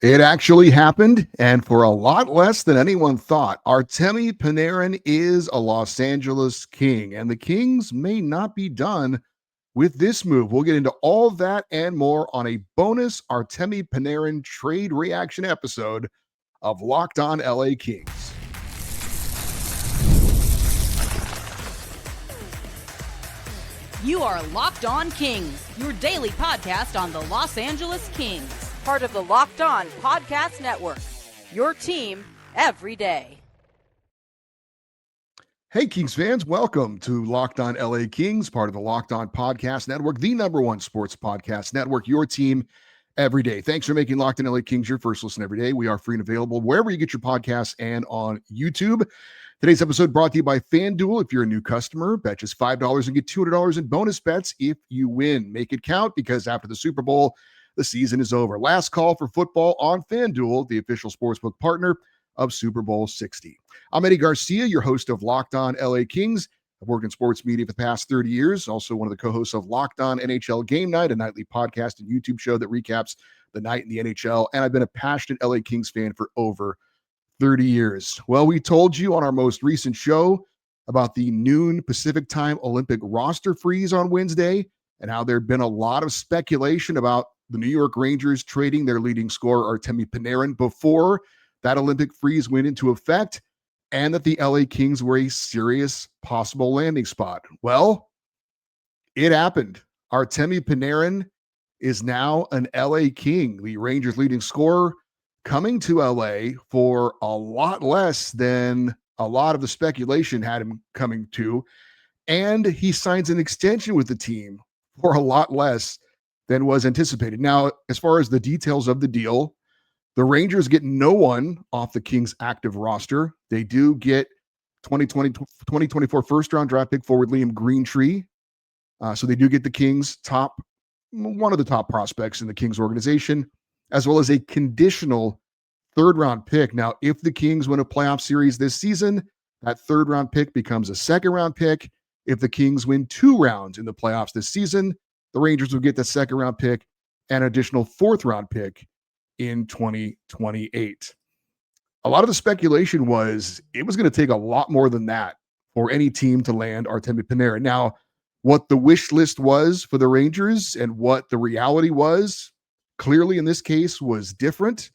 It actually happened, and for a lot less than anyone thought. Artemi Panarin is a Los Angeles King, and the Kings may not be done with this move. We'll get into all that and more on a bonus Artemi Panarin trade reaction episode of Locked On LA Kings. You are Locked On Kings, your daily podcast on the Los Angeles Kings. Part of the Locked On Podcast Network, your team every day. Hey, Kings fans, welcome to Locked On LA Kings, part of the Locked On Podcast Network, the number one sports podcast network, your team every day. Thanks for making Locked On LA Kings your first listen every day. We are free and available wherever you get your podcasts and on YouTube. Today's episode brought to you by FanDuel. If you're a new customer, bet just $5 and get $200 in bonus bets if you win. Make it count, because after the Super Bowl, the season is over. Last call for football on FanDuel, the official sportsbook partner of Super Bowl 60. I'm Eddie Garcia, your host of Locked On LA Kings. I've worked in sports media for the past 30 years, also one of the co-hosts of Locked On NHL Game Night, a nightly podcast and YouTube show that recaps the night in the NHL, and I've been a passionate LA Kings fan for over 30 years. Well, we told you on our most recent show about the noon Pacific time Olympic roster freeze on Wednesday and how there'd been a lot of speculation about the New York Rangers trading their leading scorer, Artemi Panarin, before that Olympic freeze went into effect, and that the LA Kings were a serious possible landing spot. Well, it happened. Artemi Panarin is now an LA King, the Rangers' leading scorer, coming to LA for a lot less than a lot of the speculation had him coming to. And he signs an extension with the team for a lot less than was anticipated. Now, as far as the details of the deal, the Rangers get no one off the Kings' active roster. They do get 2024 first-round draft pick forward Liam Greentree. So they do get the Kings' one of the top prospects in the Kings organization, as well as a conditional third-round pick. Now, if the Kings win a playoff series this season, that third-round pick becomes a second-round pick. If the Kings win 2 rounds in the playoffs this season, the Rangers will get the second-round pick and an additional fourth-round pick in 2028. A lot of the speculation was it was going to take a lot more than that for any team to land Artemi Panarin. Now, what the wish list was for the Rangers and what the reality was, clearly in this case, was different.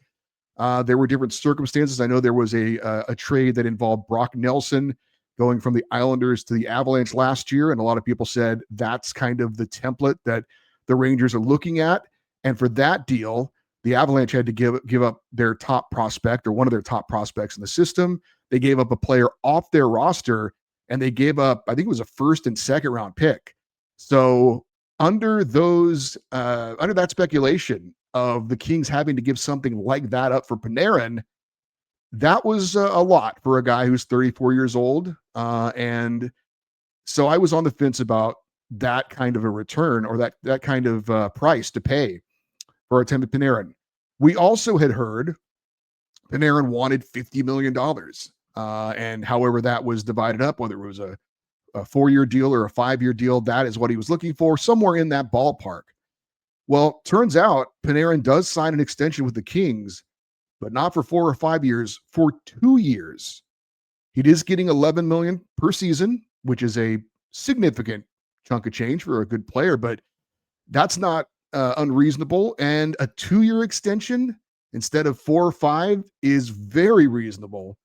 There were different circumstances. I know there was a trade that involved Brock Nelson going from the Islanders to the Avalanche last year, and a lot of people said that's kind of the template that the Rangers are looking at. And for that deal, the Avalanche had to give up their top prospect, or one of their top prospects in the system. They gave up a player off their roster, and they gave up, I think it was a first and second round pick. So under that speculation of the Kings having to give something like that up for Panarin, that was a lot for a guy who's 34 years old. And so I was on the fence about that kind of a return, or that kind of price to pay for Artemi Panarin. We also had heard Panarin wanted $50 million. And however that was divided up, whether it was a 4-year deal or a 5-year deal, that is what he was looking for, somewhere in that ballpark. Well, turns out Panarin does sign an extension with the Kings, but not for 4 or 5 years, for 2 years. He is getting $11 million per season, which is a significant chunk of change for a good player, but that's not unreasonable. And a 2-year extension instead of 4 or 5 is very reasonable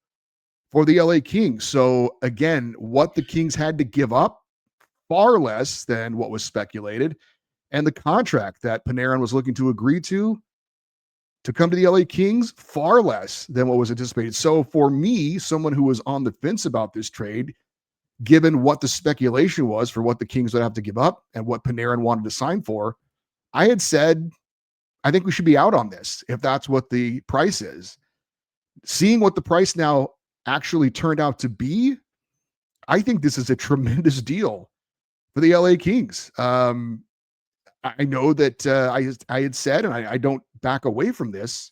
for the LA Kings. So again, what the Kings had to give up, far less than what was speculated. And the contract that Panarin was looking to agree to come to the LA Kings, far less than what was anticipated. So for me, someone who was on the fence about this trade, given what the speculation was for what the Kings would have to give up and what Panarin wanted to sign for, I had said, I think we should be out on this if that's what the price is. Seeing what the price now actually turned out to be, I think this is a tremendous deal for the LA Kings. I know that I had said, and I don't back away from this,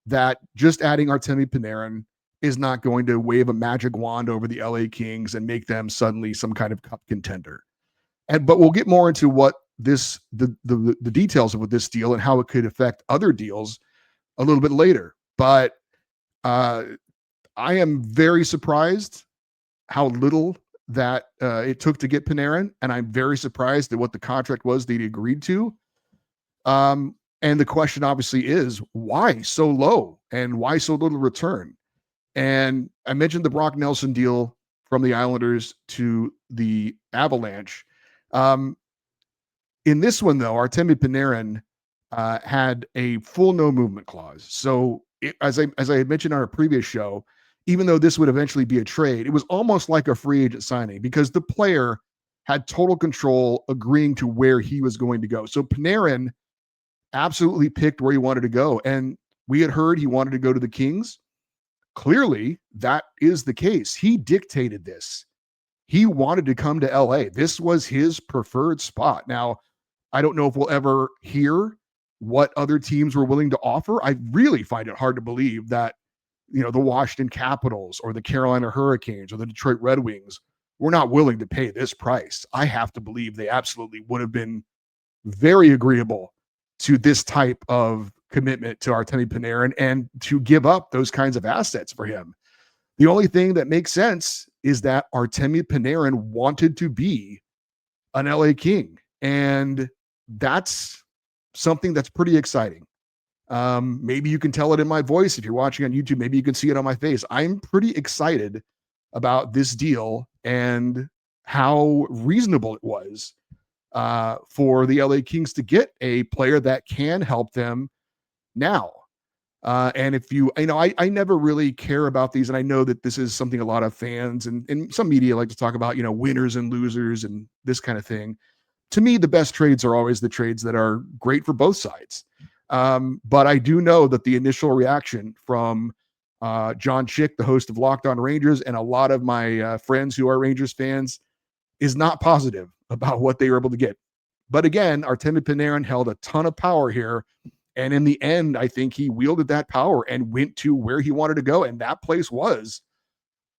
that just adding Artemi Panarin is not going to wave a magic wand over the LA Kings and make them suddenly some kind of cup contender. But we'll get more into what the details of this deal and how it could affect other deals a little bit later. But I am very surprised how little that it took to get Panarin, and I'm very surprised at what the contract was that he agreed to. And the question obviously is, why so low and why so little return? And I mentioned the Brock Nelson deal from the Islanders to the Avalanche. In this one, though, Artemi Panarin had a full no movement clause. So as I had mentioned on our previous show, even though this would eventually be a trade, it was almost like a free agent signing because the player had total control agreeing to where he was going to go. So Panarin absolutely picked where he wanted to go. And we had heard he wanted to go to the Kings. Clearly, that is the case. He dictated this. He wanted to come to LA. This was his preferred spot. Now, I don't know if we'll ever hear what other teams were willing to offer. I really find it hard to believe that, the Washington Capitals or the Carolina Hurricanes or the Detroit Red Wings were not willing to pay this price. I have to believe they absolutely would have been very agreeable to this type of commitment to Artemi Panarin and to give up those kinds of assets for him. The only thing that makes sense is that Artemi Panarin wanted to be an LA King. And that's something that's pretty exciting. Maybe you can tell it in my voice. If you're watching on YouTube, maybe you can see it on my face. I'm pretty excited about this deal and how reasonable it was for the LA Kings to get a player that can help them now. And if I never really care about these, and I know that this is something a lot of fans and some media like to talk about, winners and losers and this kind of thing. To me, the best trades are always the trades that are great for both sides. But I do know that the initial reaction from John Chick, the host of Locked On Rangers, and a lot of my friends who are Rangers fans is not positive about what they were able to get. But again, Artemi Panarin held a ton of power here. And in the end, I think he wielded that power and went to where he wanted to go. And that place was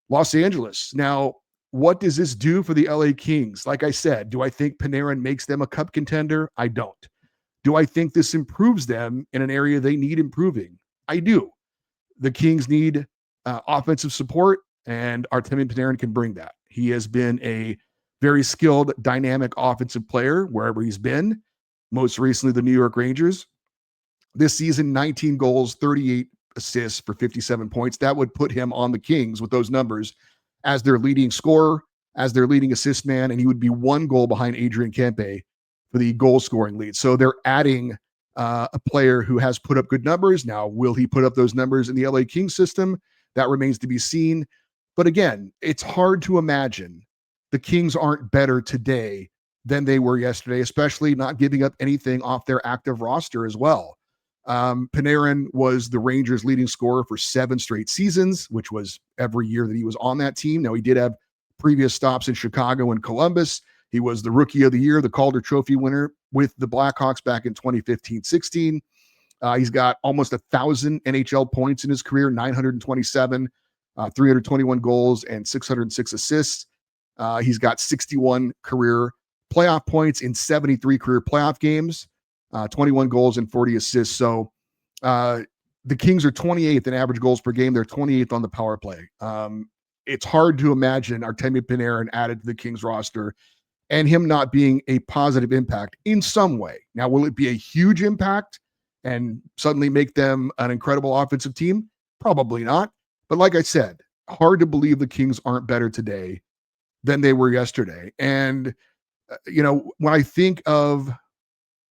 Los Angeles. Now, what does this do for the LA Kings? Like I said, do I think Panarin makes them a cup contender? I don't. Do I think this improves them in an area they need improving? I do. The Kings need offensive support, and Artemi Panarin can bring that. He has been a very skilled, dynamic offensive player wherever he's been, most recently the New York Rangers. This season, 19 goals, 38 assists for 57 points. That would put him on the Kings with those numbers as their leading scorer, as their leading assist man, and he would be one goal behind Adrian Kempe for the goal scoring lead. So they're adding a player who has put up good numbers. Now, will he put up those numbers in the LA Kings system? That remains to be seen. But again, it's hard to imagine the Kings aren't better today than they were yesterday, especially not giving up anything off their active roster as well. Panarin was the Rangers' leading scorer for 7 straight seasons, which was every year that he was on that team. Now, he did have previous stops in Chicago and Columbus. He was the Rookie of the Year, the Calder Trophy winner with the Blackhawks back in 2015-16. He's got almost 1,000 NHL points in his career, 927, 321 goals, and 606 assists. He's got 61 career playoff points in 73 career playoff games, 21 goals and 40 assists. So the Kings are 28th in average goals per game. They're 28th on the power play. It's hard to imagine Artemi Panarin added to the Kings roster and him not being a positive impact in some way. Now, will it be a huge impact and suddenly make them an incredible offensive team? Probably not. But like I said, hard to believe the Kings aren't better today than they were yesterday. And, when I think of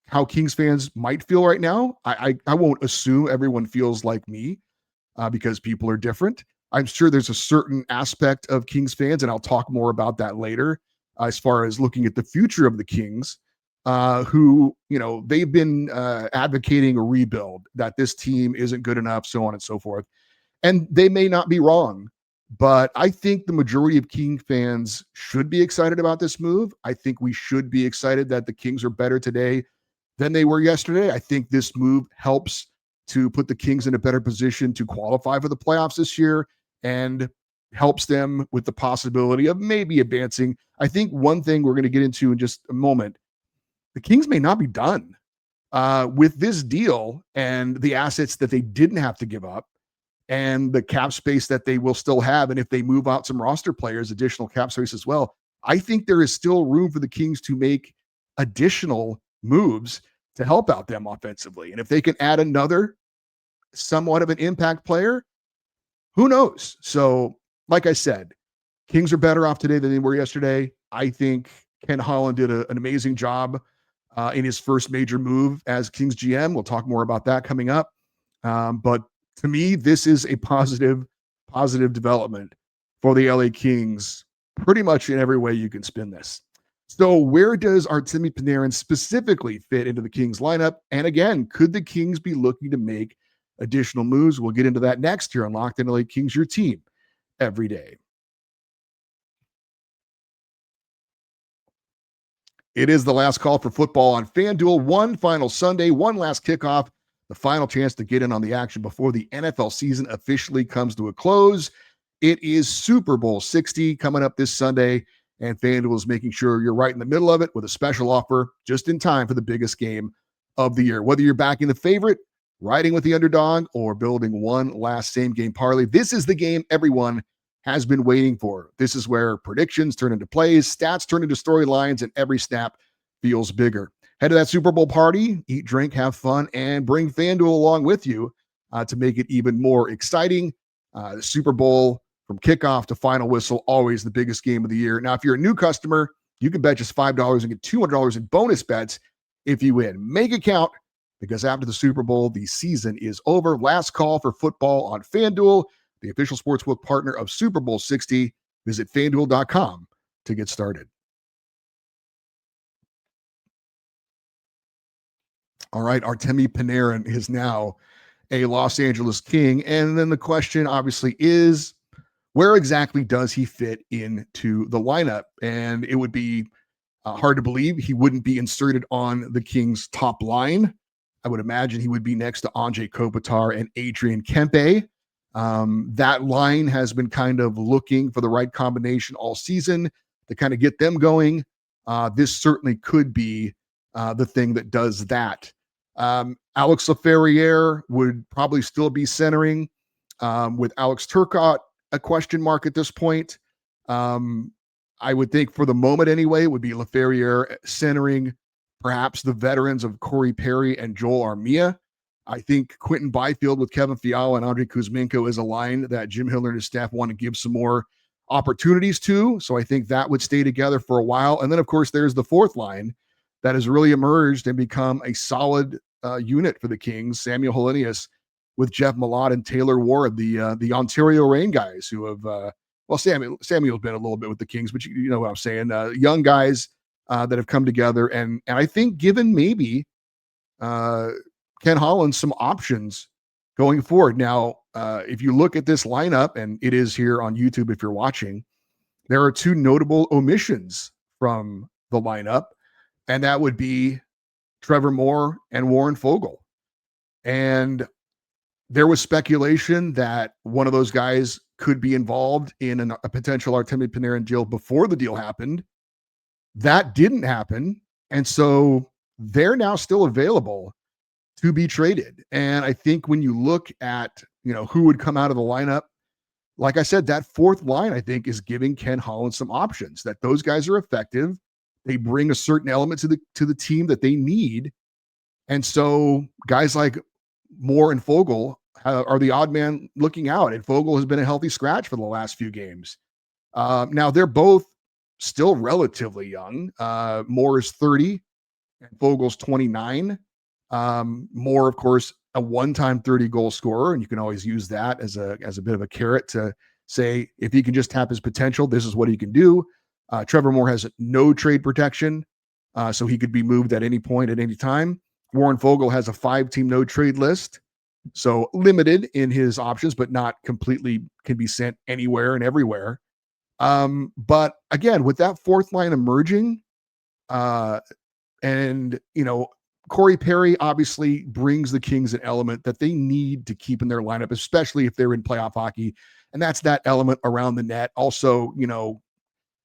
how Kings fans might feel right now, I won't assume everyone feels like me because people are different. I'm sure there's a certain aspect of Kings fans, and I'll talk more about that later, as far as looking at the future of the Kings, who, they've been advocating a rebuild, that this team isn't good enough, so on and so forth. And they may not be wrong, but I think the majority of King fans should be excited about this move. I think we should be excited that the Kings are better today than they were yesterday. I think this move helps to put the Kings in a better position to qualify for the playoffs this year and helps them with the possibility of maybe advancing. I think one thing we're going to get into in just a moment, the Kings may not be done. With this deal and the assets that they didn't have to give up and the cap space that they will still have, and if they move out some roster players, additional cap space as well, I think there is still room for the Kings to make additional moves to help out them offensively. And if they can add another somewhat of an impact player, who knows? So, like I said, Kings are better off today than they were yesterday. I think Ken Holland did an amazing job in his first major move as Kings GM. We'll talk more about that coming up. But to me, this is a positive development for the LA Kings, pretty much in every way you can spin this. So where does Artemi Panarin specifically fit into the Kings lineup? And again, could the Kings be looking to make additional moves? We'll get into that next here on Locked On LA Kings, your team every day. It is the last call for football on FanDuel. One final Sunday, one last kickoff, the final chance to get in on the action before the NFL season officially comes to a close. It is Super Bowl 60 coming up this Sunday, and FanDuel is making sure you're right in the middle of it with a special offer just in time for the biggest game of the year. Whether you're backing the favorite, riding with the underdog, or building one last same-game parlay, this is the game everyone has been waiting for. This is where predictions turn into plays, stats turn into storylines, and every snap feels bigger. Head to that Super Bowl party, eat, drink, have fun, and bring FanDuel along with you to make it even more exciting. The Super Bowl, from kickoff to final whistle, always the biggest game of the year. Now, if you're a new customer, you can bet just $5 and get $200 in bonus bets if you win. Make it count, because after the Super Bowl, the season is over. Last call for football on FanDuel, the official sportsbook partner of Super Bowl 60. Visit FanDuel.com to get started. All right, Artemi Panarin is now a Los Angeles King. And then the question obviously is, where exactly does he fit into the lineup? And it would be hard to believe he wouldn't be inserted on the Kings' top line. I would imagine he would be next to Anze Kopitar and Adrian Kempe. That line has been kind of looking for the right combination all season to kind of get them going. This certainly could be the thing that does that. Alex Laferriere would probably still be centering with Alex Turcotte a question mark at this point. I would think for the moment anyway, it would be Laferriere centering perhaps the veterans of Corey Perry and Joel Armia. I think Quentin Byfield with Kevin Fiala and Andrei Kuzmenko is a line that Jim Hiller and his staff want to give some more opportunities to. So I think that would stay together for a while. And then, of course, there's the fourth line that has really emerged and become a solid unit for the Kings. Samuel Hellenius with Jeff Malott and Taylor Ward, the Ontario Reign guys who have, Samuel's been a little bit with the Kings, but you know what I'm saying. Young guys that have come together. And I think given maybe Ken Holland some options going forward. Now, if you look at this lineup, and it is here on YouTube if you're watching, there are two notable omissions from the lineup, and that would be Trevor Moore and Warren Foegele. And there was speculation that one of those guys could be involved in a potential Artemi Panarin deal before the deal happened. That didn't happen. And so they're now still available to be traded. And I think when you look at, who would come out of the lineup, like I said, that fourth line, I think, is giving Ken Holland some options, that those guys are effective. They bring a certain element to the team that they need. And so guys like Moore and Foegele are the odd man looking out. And Foegele has been a healthy scratch for the last few games. Now they're both still relatively young. Moore is 30 and Fogel's 29. Moore, of course, a one-time 30-goal scorer, and you can always use that as a bit of a carrot to say, if he can just tap his potential, this is what he can do. Trevor Moore has no trade protection, so he could be moved at any point at any time. Warren Foegele has a 5-team no-trade list, so limited in his options, but not completely can be sent anywhere and everywhere. But again, with that fourth line emerging, and Corey Perry obviously brings the Kings an element that they need to keep in their lineup, especially if they're in playoff hockey. And that's that element around the net. Also,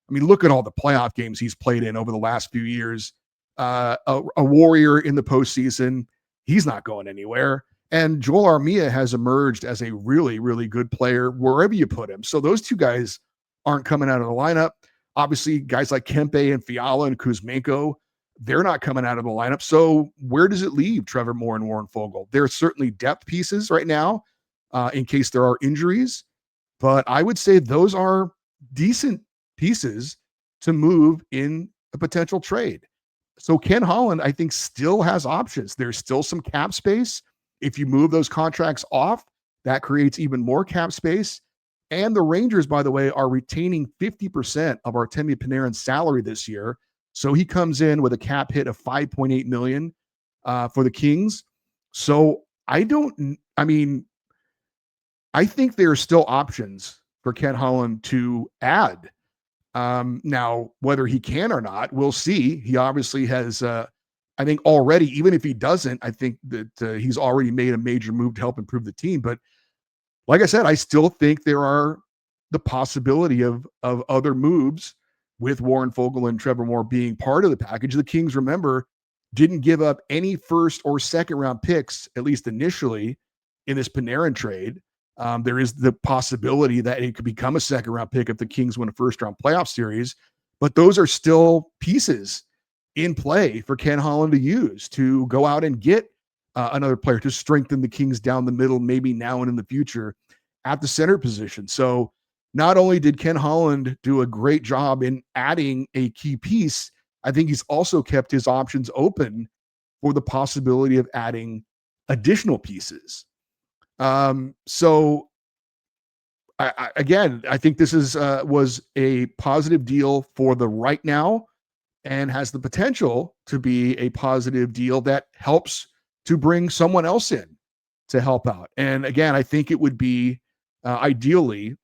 look at all the playoff games he's played in over the last few years. a warrior in the postseason. He's not going anywhere. And Joel Armia has emerged as a really, really good player wherever you put him. So those two guys aren't coming out of the lineup. Obviously, guys like Kempe and Fiala and Kuzmenko, they're not coming out of the lineup. So where does it leave Trevor Moore and Warren Fogle? There are certainly depth pieces right now in case there are injuries. But I would say those are decent pieces to move in a potential trade. So Ken Holland, I think, still has options. There's still some cap space. If you move those contracts off, that creates even more cap space. And the Rangers, by the way, are retaining 50% of Artemi Panarin's salary this year. So he comes in with a cap hit of $5.8 million for the Kings. So I think there are still options for Ken Holland to add. Now, whether he can or not, we'll see. He obviously has, I think already, even if he doesn't, I think that he's already made a major move to help improve the team. But like I said, I still think there are the possibility of other moves with Warren Fogle and Trevor Moore being part of the package. The Kings, remember, didn't give up any first or second round picks, at least initially, in this Panarin trade. There is the possibility that it could become a second round pick if the Kings win a first round playoff series, but those are still pieces in play for Ken Holland to use to go out and get another player to strengthen the Kings down the middle, maybe now and in the future at the center position. So not only did Ken Holland do a great job in adding a key piece, I think he's also kept his options open for the possibility of adding additional pieces. So I think this was a positive deal for the right now and has the potential to be a positive deal that helps to bring someone else in to help out. And again, I think it would be ideally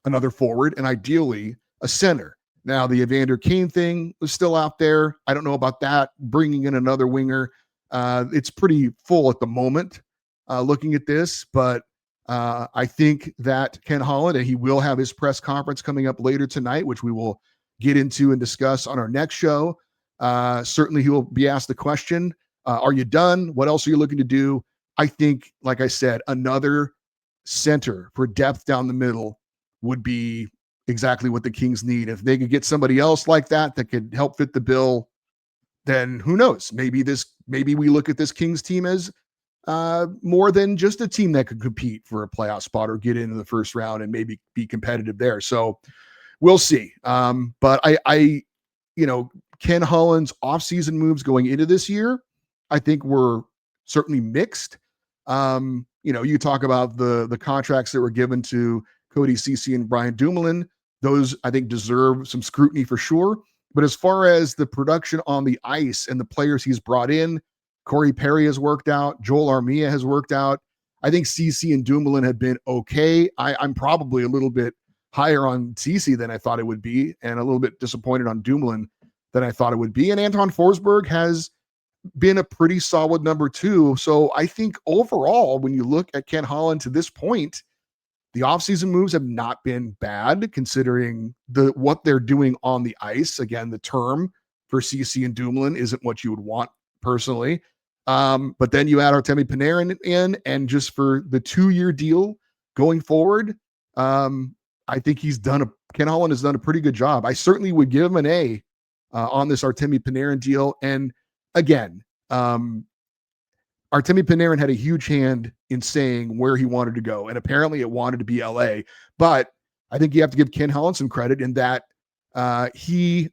another forward and ideally a center. Now, the Evander Kane thing was still out there. I don't know about that. Bringing in another winger, it's pretty full at the moment looking at this, but I think that Ken Holland, and he will have his press conference coming up later tonight, which we will get into and discuss on our next show. Certainly he will be asked the question, are you done? What else are you looking to do? I think, like I said, another center for depth down the middle would be exactly what the Kings need. If they could get somebody else like that could help fit the bill, then who knows? Maybe we look at this Kings team as more than just a team that could compete for a playoff spot or get into the first round and maybe be competitive there. So we'll see. But I Ken Holland's offseason moves going into this year, I think were certainly mixed. You talk about the contracts that were given to Cody Ceci and Brian Dumoulin. Those, I think, deserve some scrutiny for sure. But as far as the production on the ice and the players he's brought in, Corey Perry has worked out. Joel Armia has worked out. I think Ceci and Dumoulin have been okay. I'm probably a little bit higher on Ceci than I thought it would be, and a little bit disappointed on Dumoulin than I thought it would be. And Anton Forsberg has been a pretty solid number two. So I think overall, when you look at Ken Holland to this point, the offseason moves have not been bad considering what they're doing on the ice. Again, the term for Ceci and Dumoulin isn't what you would want personally. But then you add Artemi Panarin in, and just for the 2-year deal going forward, I think Ken Holland has done a pretty good job. I certainly would give him an A on this Artemi Panarin deal. And again, Artemi Panarin had a huge hand in saying where he wanted to go, and apparently it wanted to be LA. But I think you have to give Ken Holland some credit in that he's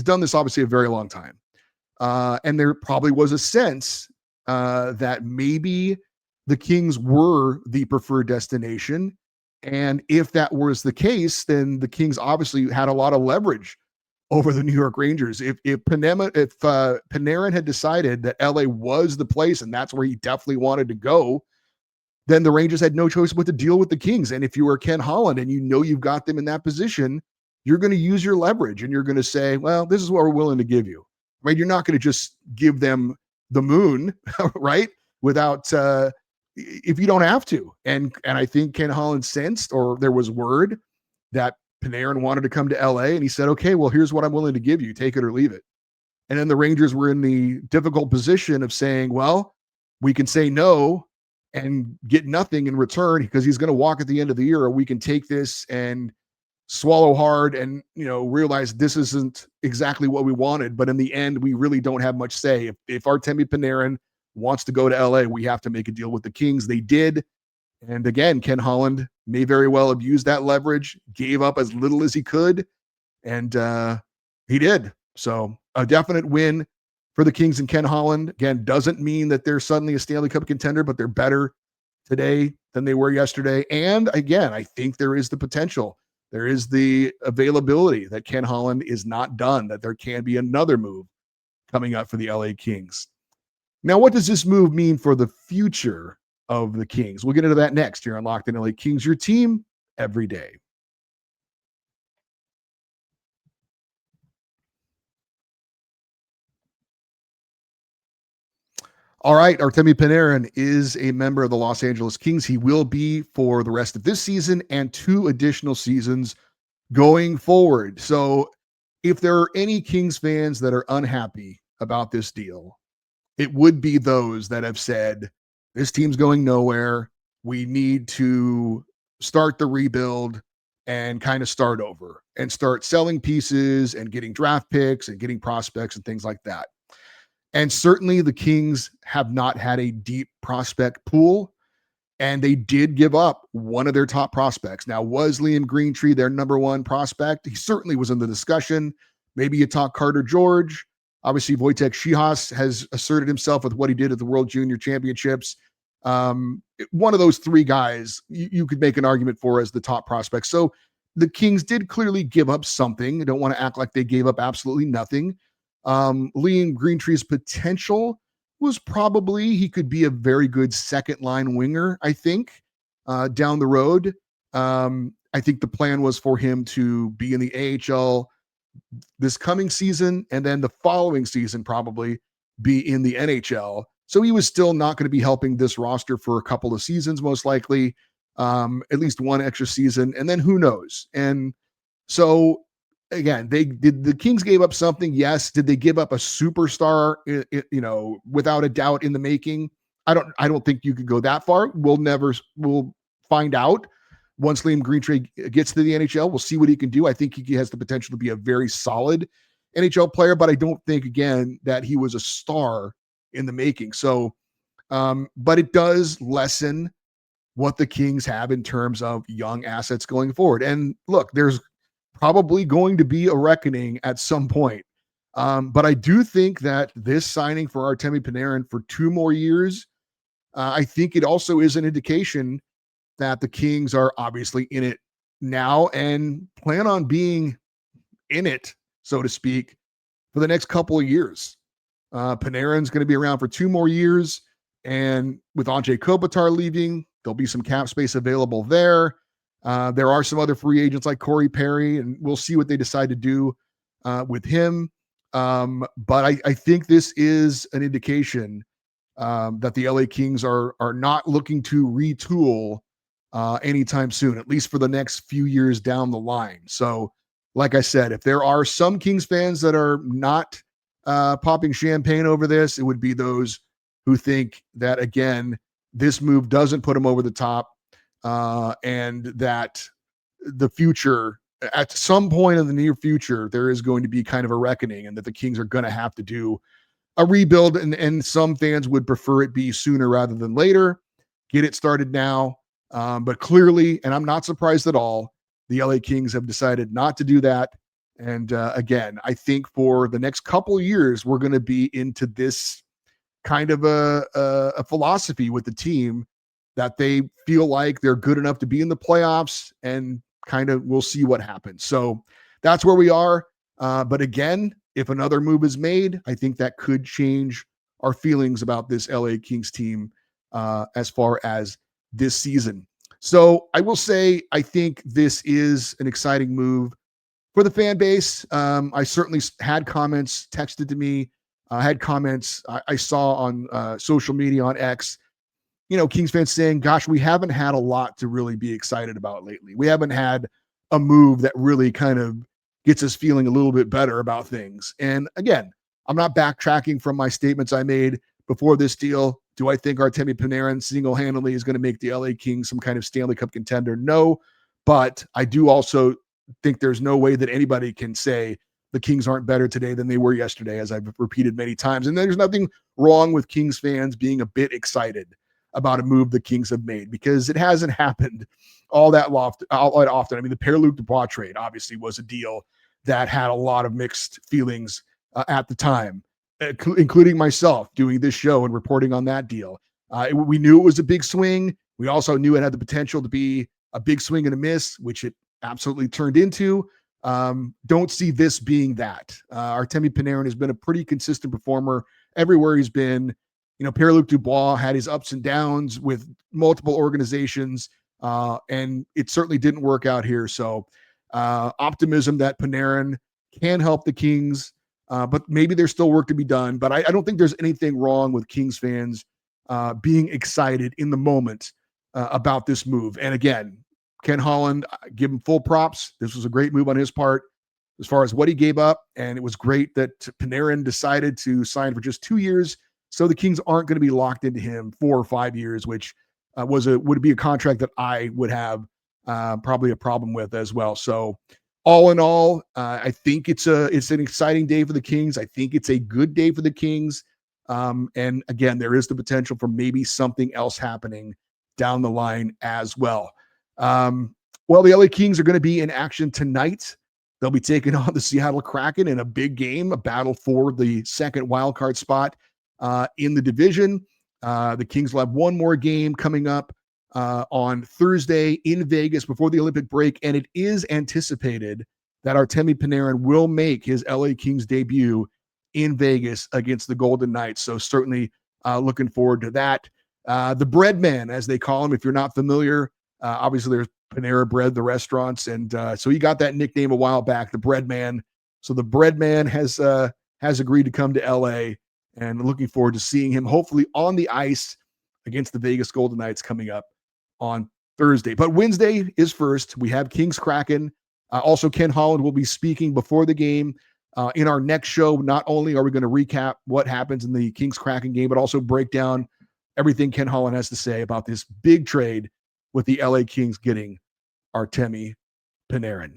done this obviously a very long time. And there probably was a sense that maybe the Kings were the preferred destination. And if that was the case, then the Kings obviously had a lot of leverage over the New York Rangers. If Panarin had decided that LA was the place and that's where he definitely wanted to go, then the Rangers had no choice but to deal with the Kings. And if you were Ken Holland and you've got them in that position, you're going to use your leverage and you're going to say, well, this is what we're willing to give you. Right? You're not going to just give them the moon, right? Without if you don't have to. And I think Ken Holland sensed, or there was word that Panarin wanted to come to LA, and he said, okay, well, here's what I'm willing to give you. Take it or leave it. And then the Rangers were in the difficult position of saying, well, we can say no and get nothing in return because he's going to walk at the end of the year, or we can take this and swallow hard and, realize this isn't exactly what we wanted. But in the end, we really don't have much say. If Artemi Panarin wants to go to LA, we have to make a deal with the Kings. They did. And again, Ken Holland may very well have used that leverage, gave up as little as he could, and he did. So a definite win for the Kings and Ken Holland. Again, doesn't mean that they're suddenly a Stanley Cup contender, but they're better today than they were yesterday. And again, I think there is the potential. There is the availability that Ken Holland is not done, that there can be another move coming up for the LA Kings. Now, what does this move mean for the future of the Kings? We'll get into that next here on Locked On LA Kings, your team every day. All right, Artemi Panarin is a member of the Los Angeles Kings. He will be for the rest of this season and 2 additional seasons going forward. So if there are any Kings fans that are unhappy about this deal, it would be those that have said, this team's going nowhere. We need to start the rebuild and kind of start over and start selling pieces and getting draft picks and getting prospects and things like that. And certainly the Kings have not had a deep prospect pool, and they did give up one of their top prospects. Now, was Liam Greentree their number one prospect? He certainly was in the discussion. Maybe you talk Carter George. Obviously, Wojtek Šihas has asserted himself with what he did at the World Junior Championships. One of those 3 guys you could make an argument for as the top prospect. So the Kings did clearly give up something. I don't want to act like they gave up absolutely nothing. Liam Greentree's potential was probably he could be a very good second line winger, I think, down the road. I think the plan was for him to be in the AHL this coming season, and then the following season probably be in the NHL. So he was still not going to be helping this roster for a couple of seasons, most likely, at least one extra season, and then who knows? And so again, the Kings gave up something. Yes. Did they give up a superstar, without a doubt in the making? I don't think you could go that far. We'll find out once Liam Greentree gets to the NHL. We'll see what he can do. I think he has the potential to be a very solid NHL player, but I don't think, again, that he was a star in the making. So, but it does lessen what the Kings have in terms of young assets going forward. And look, there's probably going to be a reckoning at some point. But I do think that this signing for Artemi Panarin for 2 more years, I think it also is an indication that the Kings are obviously in it now and plan on being in it, so to speak, for the next couple of years. Panarin's going to be around for 2 more years. And with Anze Kopitar leaving, there'll be some cap space available there. There are some other free agents like Corey Perry, and we'll see what they decide to do with him. But I think this is an indication that the LA Kings are not looking to retool anytime soon, at least for the next few years down the line. So, like I said, if there are some Kings fans that are not popping champagne over this, it would be those who think that, again, this move doesn't put them over the top. And that the future, at some point in the near future, there is going to be kind of a reckoning, and that the Kings are going to have to do a rebuild. And some fans would prefer it be sooner rather than later. Get it started now. But clearly, and I'm not surprised at all, the LA Kings have decided not to do that. And again, I think for the next couple of years, we're going to be into this kind of a philosophy with the team that they feel like they're good enough to be in the playoffs, and kind of we'll see what happens. So that's where we are. But again, if another move is made, I think that could change our feelings about this LA Kings team as far as this season. So I will say, I think this is an exciting move for the fan base. I certainly had comments texted to me. I had comments I saw on social media on X, Kings fans saying, gosh, we haven't had a lot to really be excited about lately. We haven't had a move that really kind of gets us feeling a little bit better about things. And again, I'm not backtracking from my statements I made before this deal. Do I think Artemi Panarin single-handedly is going to make the LA Kings some kind of Stanley Cup contender? No, but I do also think there's no way that anybody can say the Kings aren't better today than they were yesterday, as I've repeated many times. And there's nothing wrong with Kings fans being a bit excited about a move the Kings have made, because it hasn't happened all that often. I mean, the Pierre-Luc Dubois trade obviously was a deal that had a lot of mixed feelings at the time, including myself doing this show and reporting on that deal. We knew it was a big swing. We also knew it had the potential to be a big swing and a miss, which it absolutely turned into. Don't see this being that. Artemi Panarin has been a pretty consistent performer everywhere he's been. You know, Pierre-Luc Dubois had his ups and downs with multiple organizations, and it certainly didn't work out here. So optimism that Panarin can help the Kings, but maybe there's still work to be done. But I don't think there's anything wrong with Kings fans being excited in the moment about this move. And again, Ken Holland, give him full props. This was a great move on his part as far as what he gave up. And it was great that Panarin decided to sign for just 2 years. So the Kings aren't going to be locked into him 4 or 5 years, which would be a contract that I would have probably a problem with as well. So all in all, I think it's an exciting day for the Kings. I think it's a good day for the Kings. And again, there is the potential for maybe something else happening down the line as well. Well, the LA Kings are going to be in action tonight. They'll be taking on the Seattle Kraken in a big game, a battle for the second wildcard spot in the division. The Kings will have one more game coming up on Thursday in Vegas before the Olympic break, and it is anticipated that Artemi Panarin will make his LA Kings debut in Vegas against the Golden Knights. So certainly looking forward to that. The Bread Man, as they call him, if you're not familiar, obviously there's Panera Bread, the restaurants, and so he got that nickname a while back, the Bread Man. So the Bread Man has agreed to come to LA, and looking forward to seeing him hopefully on the ice against the Vegas Golden Knights coming up on Thursday. But Wednesday is first. We have Kings Kraken. Also, Ken Holland will be speaking before the game. In our next show, not only are we going to recap what happens in the Kings Kraken game, but also break down everything Ken Holland has to say about this big trade with the LA Kings getting Artemi Panarin.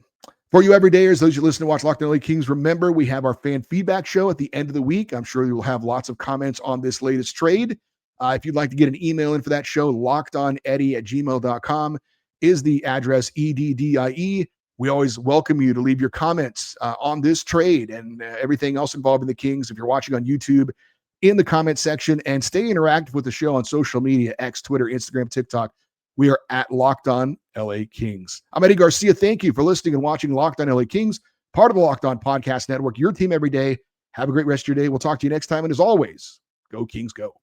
For you everydayers, those who listen to watch Locked On LA Kings, remember we have our fan feedback show at the end of the week. I'm sure you'll have lots of comments on this latest trade. If you'd like to get an email in for that show, lockedoneddie@gmail.com is the address, EDDIE. We always welcome you to leave your comments on this trade and everything else involved in the Kings. If you're watching on YouTube, in the comment section, and stay interactive with the show on social media, X, Twitter, Instagram, TikTok. We are at Locked On LA Kings. I'm Eddie Garcia. Thank you for listening and watching Locked On LA Kings, part of the Locked On Podcast Network, your team every day. Have a great rest of your day. We'll talk to you next time. And as always, go Kings, go.